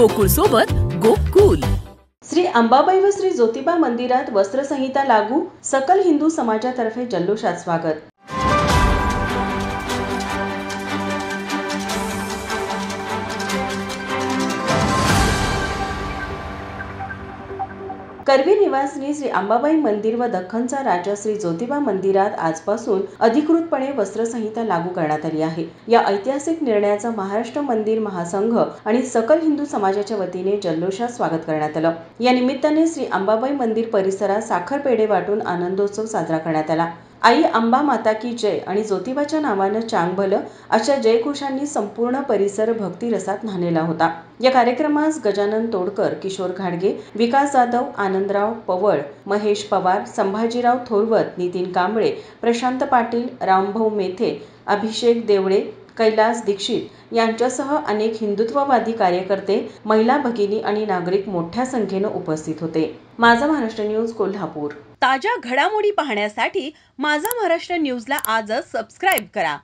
गोकुळ सोबत गोकुल। श्री अंबाबाई व श्री ज्योतिबा मंदिरात वस्त्रसंहिता लागू, सकल हिंदू समाजातर्फे जल्लोषात स्वागत। करवी निवासिनी श्री अंबाबाई मंदिर व दख्खनचा राजा श्री ज्योतिबा मंदिरात आजपासून अधिकृतपणे वस्त्रसंहिता लागू करण्यात आली आहे। या ऐतिहासिक निर्णयाचा महाराष्ट्र मंदिर महासंघ आणि सकल हिंदू समाजाच्या वतीने जल्लोषात स्वागत करण्यात आलं। या निमित्ताने श्री अंबाबाई मंदिर परिसरात साखर पेढे वाटून आनंदोत्सव साजरा करण्यात आला। आई अंबा माता की जय आणि ज्योतिबाच्या नावानं चांग भलं अशा जयघोषांनी संपूर्ण परिसर भक्तिरसात न्हाणलेला होता। या कार्यक्रमास गजानन तोडकर, किशोर घाडगे, विकास जाधव, आनंदराव पवळ, महेश पवार, संभाजीराव थोरवत, नितीन कांबळे, प्रशांत पाटील, रामभाऊ मेथे, अभिषेक देवळे, कैलास दीक्षित यांच्यासह अनेक हिंदुत्ववादी कार्यकर्ते, महिला भगिनी आणि नागरिक मोठ्या संख्येने उपस्थित होते। माझा महाराष्ट्र न्यूज कोल्हापूर। ताज्या घडामोडी पाहण्यासाठी माझा महाराष्ट्र न्यूजला आजच सबस्क्राईब करा।